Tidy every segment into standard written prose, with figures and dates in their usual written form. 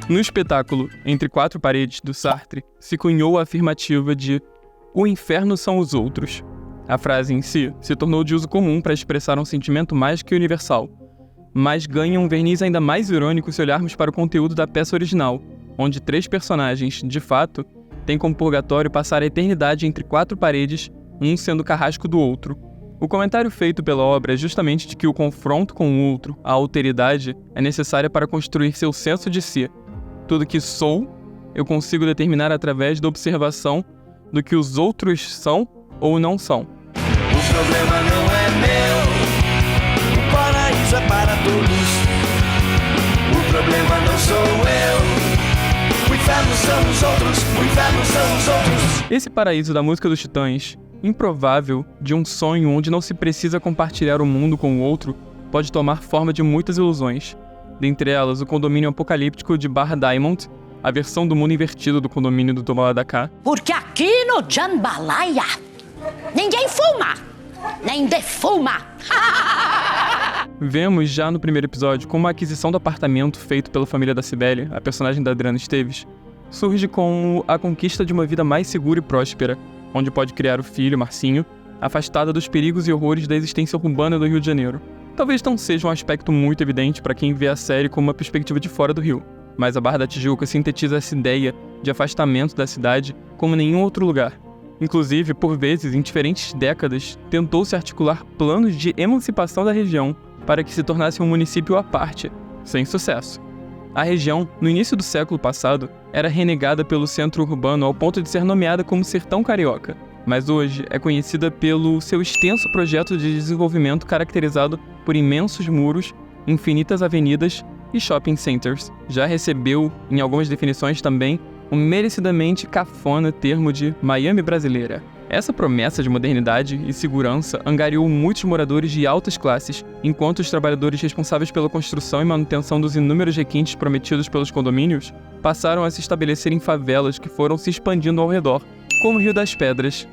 No espetáculo Entre Quatro Paredes, do Sartre, se cunhou a afirmativa de "o inferno são os outros". A frase em si se tornou de uso comum para expressar um sentimento mais que universal, mas ganha um verniz ainda mais irônico se olharmos para o conteúdo da peça original, onde 3 personagens, de fato, têm como purgatório passar a eternidade entre 4 paredes, um sendo carrasco do outro. O comentário feito pela obra é justamente de que o confronto com o outro, a alteridade, é necessária para construir seu senso de si. Tudo que sou, eu consigo determinar através da observação do que os outros são ou não são. O problema não é meu, o paraíso é para todos. O problema não sou eu, o inferno são os outros, o inferno são os outros. Esse paraíso da música dos Titãs, improvável, de um sonho onde não se precisa compartilhar o mundo com o outro, pode tomar forma de muitas ilusões. Dentre elas, o condomínio apocalíptico de Barra Diamond, a versão do mundo invertido do condomínio do Toma lá da cá. Porque aqui no Jambalaya, ninguém fuma, nem defuma. Vemos já no primeiro episódio como a aquisição do apartamento feito pela família da Cibele, a personagem da Adriana Esteves, surge com a conquista de uma vida mais segura e próspera, onde pode criar o filho, Marcinho, afastada dos perigos e horrores da existência urbana do Rio de Janeiro. Talvez não seja um aspecto muito evidente para quem vê a série com uma perspectiva de fora do Rio, mas a Barra da Tijuca sintetiza essa ideia de afastamento da cidade como nenhum outro lugar. Inclusive, por vezes, em diferentes décadas, tentou-se articular planos de emancipação da região para que se tornasse um município à parte, sem sucesso. A região, no início do século passado, era renegada pelo centro urbano ao ponto de ser nomeada como Sertão Carioca, mas hoje é conhecida pelo seu extenso projeto de desenvolvimento caracterizado por imensos muros, infinitas avenidas e shopping centers. Já recebeu, em algumas definições também, um merecidamente cafona termo de Miami brasileira. Essa promessa de modernidade e segurança angariou muitos moradores de altas classes, enquanto os trabalhadores responsáveis pela construção e manutenção dos inúmeros requintes prometidos pelos condomínios passaram a se estabelecer em favelas que foram se expandindo ao redor, como o Rio das Pedras.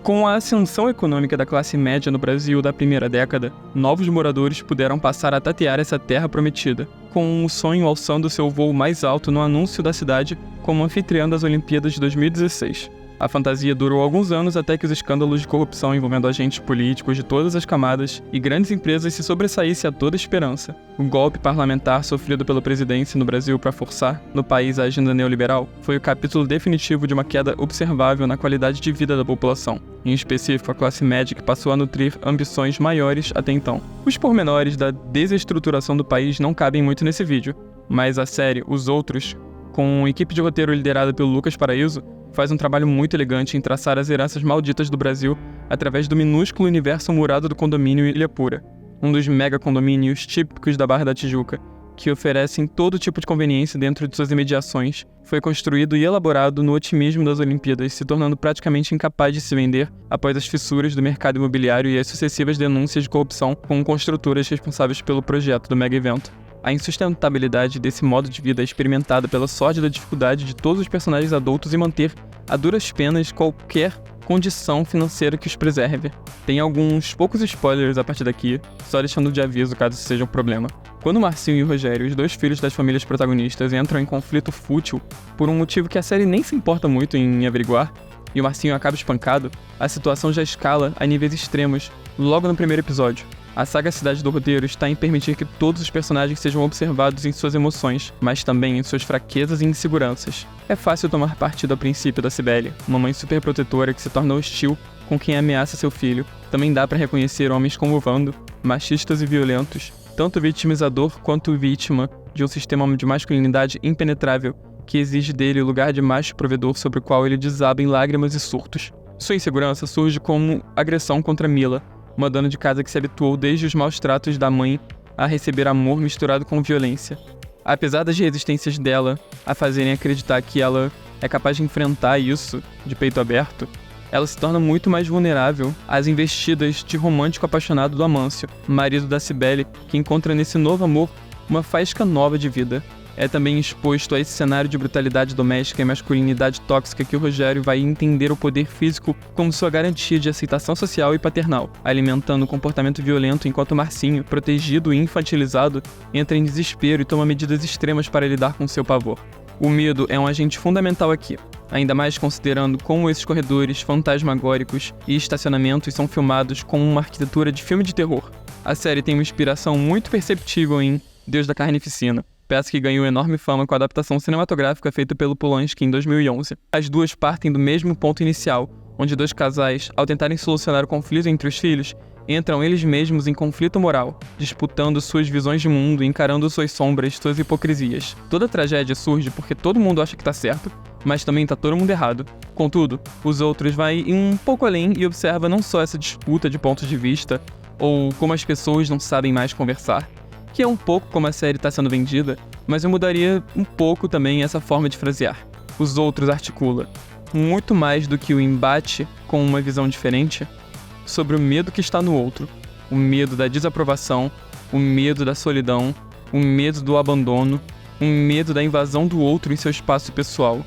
Com a ascensão econômica da classe média no Brasil da primeira década, novos moradores puderam passar a tatear essa terra prometida, com o sonho alçando seu voo mais alto no anúncio da cidade como anfitriã das Olimpíadas de 2016. A fantasia durou alguns anos até que os escândalos de corrupção envolvendo agentes políticos de todas as camadas e grandes empresas se sobressaísse a toda esperança. O golpe parlamentar sofrido pela presidência no Brasil para forçar no país a agenda neoliberal foi o capítulo definitivo de uma queda observável na qualidade de vida da população, em específico a classe média que passou a nutrir ambições maiores até então. Os pormenores da desestruturação do país não cabem muito nesse vídeo, mas a série Os Outros, com uma equipe de roteiro liderada pelo Lucas Paraíso, faz um trabalho muito elegante em traçar as heranças malditas do Brasil através do minúsculo universo murado do condomínio Ilha Pura, um dos mega condomínios típicos da Barra da Tijuca, que oferecem todo tipo de conveniência dentro de suas imediações. Foi construído e elaborado no otimismo das Olimpíadas, se tornando praticamente incapaz de se vender após as fissuras do mercado imobiliário e as sucessivas denúncias de corrupção com construtoras responsáveis pelo projeto do mega evento. A insustentabilidade desse modo de vida é experimentada pela sórdida dificuldade de todos os personagens adultos em manter, a duras penas, qualquer condição financeira que os preserve. Tem alguns poucos spoilers a partir daqui, só deixando de aviso caso isso seja um problema. Quando o Marcinho e o Rogério, os dois filhos das famílias protagonistas, entram em conflito fútil por um motivo que a série nem se importa muito em averiguar, e o Marcinho acaba espancado, a situação já escala a níveis extremos logo no primeiro episódio. A sagacidade do roteiro está em permitir que todos os personagens sejam observados em suas emoções, mas também em suas fraquezas e inseguranças. É fácil tomar partido a princípio da Cibele, uma mãe superprotetora que se torna hostil com quem ameaça seu filho. Também dá para reconhecer homens como o Vando, machistas e violentos, tanto vitimizador quanto vítima de um sistema de masculinidade impenetrável que exige dele o lugar de macho provedor sobre o qual ele desaba em lágrimas e surtos. Sua insegurança surge como agressão contra Mila, uma dona de casa que se habituou desde os maus tratos da mãe a receber amor misturado com violência. Apesar das resistências dela a fazerem acreditar que ela é capaz de enfrentar isso de peito aberto, ela se torna muito mais vulnerável às investidas de romântico apaixonado do Amâncio, marido da Cibele, que encontra nesse novo amor uma faísca nova de vida. é também exposto a esse cenário de brutalidade doméstica e masculinidade tóxica que o Rogério vai entender o poder físico como sua garantia de aceitação social e paternal, alimentando o comportamento violento enquanto Marcinho, protegido e infantilizado, entra em desespero e toma medidas extremas para lidar com seu pavor. O medo é um agente fundamental aqui, ainda mais considerando como esses corredores fantasmagóricos e estacionamentos são filmados com uma arquitetura de filme de terror. A série tem uma inspiração muito perceptível em Deus da Carnificina, peça que ganhou enorme fama com a adaptação cinematográfica feita pelo Polanski em 2011. As duas partem do mesmo ponto inicial, onde dois casais, ao tentarem solucionar o conflito entre os filhos, entram eles mesmos em conflito moral, disputando suas visões de mundo e encarando suas sombras, suas hipocrisias. Toda tragédia surge porque todo mundo acha que tá certo, mas também tá todo mundo errado. Contudo, os outros vai um pouco além e observa não só essa disputa de pontos de vista, ou como as pessoas não sabem mais conversar, que é um pouco como a série está sendo vendida, mas eu mudaria um pouco também essa forma de frasear. Os outros articula, muito mais do que o embate com uma visão diferente, sobre o medo que está no outro, o medo da desaprovação, o medo da solidão, o medo do abandono, o medo da invasão do outro em seu espaço pessoal.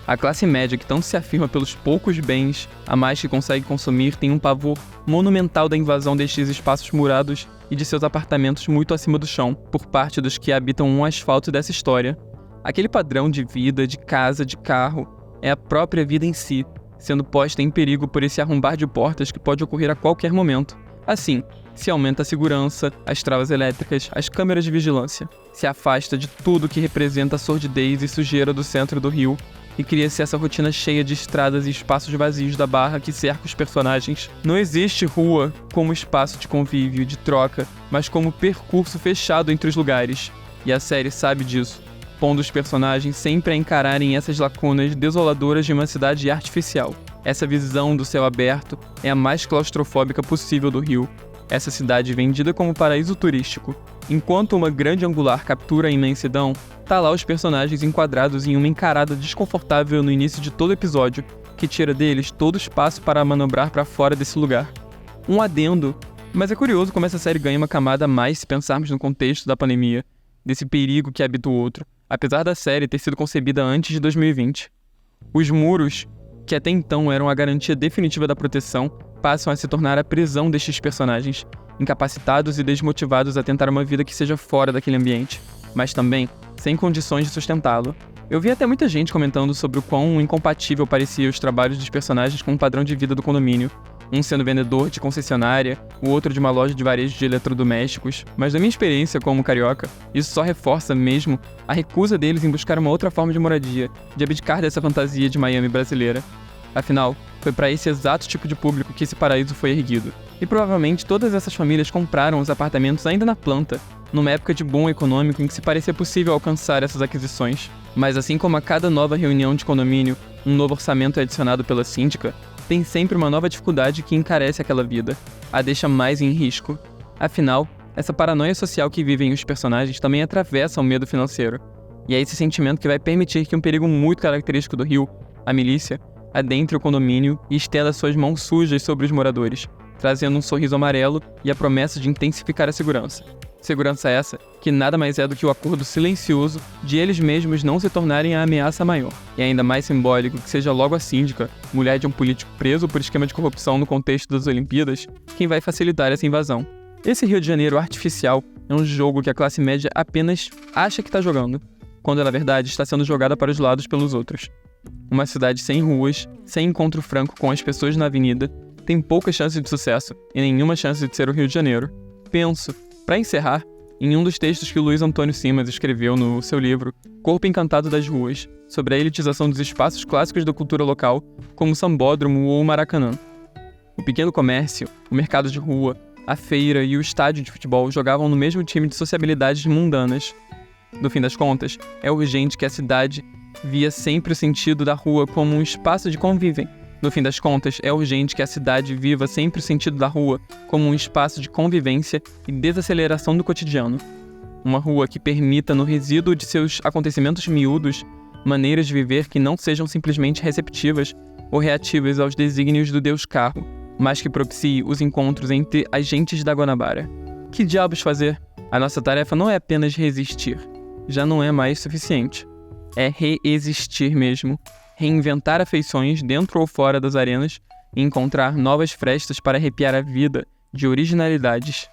A classe média que tanto se afirma pelos poucos bens a mais que consegue consumir tem um pavor monumental da invasão destes espaços murados e de seus apartamentos muito acima do chão, por parte dos que habitam um asfalto dessa história. Aquele padrão de vida, de casa, de carro, é a própria vida em si, sendo posta em perigo por esse arrombar de portas que pode ocorrer a qualquer momento. Assim, se aumenta a segurança, as travas elétricas, as câmeras de vigilância. Se afasta de tudo que representa a sordidez e sujeira do centro do Rio e cria-se essa rotina cheia de estradas e espaços vazios da Barra que cerca os personagens. Não existe rua como espaço de convívio, de troca, mas como percurso fechado entre os lugares. E a série sabe disso, pondo os personagens sempre a encararem essas lacunas desoladoras de uma cidade artificial. Essa visão do céu aberto é a mais claustrofóbica possível do Rio. Essa cidade vendida como paraíso turístico. Enquanto uma grande angular captura a imensidão, tá lá os personagens enquadrados em uma encarada desconfortável no início de todo episódio, que tira deles todo o espaço para manobrar para fora desse lugar. Um adendo, mas é curioso como essa série ganha uma camada a mais se pensarmos no contexto da pandemia, desse perigo que habita o outro, apesar da série ter sido concebida antes de 2020. Os muros, que até então eram a garantia definitiva da proteção, passam a se tornar a prisão destes personagens, incapacitados e desmotivados a tentar uma vida que seja fora daquele ambiente, mas também sem condições de sustentá-lo. Eu vi até muita gente comentando sobre o quão incompatível pareciam os trabalhos dos personagens com o padrão de vida do condomínio, um sendo vendedor de concessionária, o outro de uma loja de varejo de eletrodomésticos, mas na minha experiência como carioca, isso só reforça mesmo a recusa deles em buscar uma outra forma de moradia, de abdicar dessa fantasia de Miami brasileira. Afinal, foi para esse exato tipo de público que esse paraíso foi erguido. E provavelmente todas essas famílias compraram os apartamentos ainda na planta, numa época de boom econômico em que se parecia possível alcançar essas aquisições. Mas assim como a cada nova reunião de condomínio, um novo orçamento é adicionado pela síndica, tem sempre uma nova dificuldade que encarece aquela vida, a deixa mais em risco. Afinal, essa paranoia social que vivem os personagens também atravessa o medo financeiro. E é esse sentimento que vai permitir que um perigo muito característico do Rio, a milícia, adentre o condomínio e estenda suas mãos sujas sobre os moradores, trazendo um sorriso amarelo e a promessa de intensificar a segurança. Segurança essa que nada mais é do que o acordo silencioso de eles mesmos não se tornarem a ameaça maior. E ainda mais simbólico que seja logo a síndica, mulher de um político preso por esquema de corrupção no contexto das Olimpíadas, quem vai facilitar essa invasão. Esse Rio de Janeiro artificial é um jogo que a classe média apenas acha que está jogando, quando na verdade está sendo jogada para os lados pelos outros. Uma cidade sem ruas, sem encontro franco com as pessoas na avenida, tem poucas chances de sucesso e nenhuma chance de ser o Rio de Janeiro. Penso, para encerrar, em um dos textos que o Luiz Antônio Simas escreveu no seu livro Corpo Encantado das Ruas, sobre a elitização dos espaços clássicos da cultura local, como o Sambódromo ou o Maracanã. O pequeno comércio, o mercado de rua, a feira e o estádio de futebol jogavam no mesmo time de sociabilidades mundanas. No fim das contas, é urgente que a cidade via sempre o sentido da rua como um espaço de convívência. No fim das contas, é urgente que a cidade viva sempre o sentido da rua como um espaço de convivência e desaceleração do cotidiano. Uma rua que permita, no resíduo de seus acontecimentos miúdos, maneiras de viver que não sejam simplesmente receptivas ou reativas aos desígnios do Deus Carro, mas que propicie os encontros entre as gentes da Guanabara. Que diabos fazer? A nossa tarefa não é apenas resistir, já não é mais suficiente. É reexistir mesmo, reinventar afeições dentro ou fora das arenas e encontrar novas frestas para arrepiar a vida de originalidades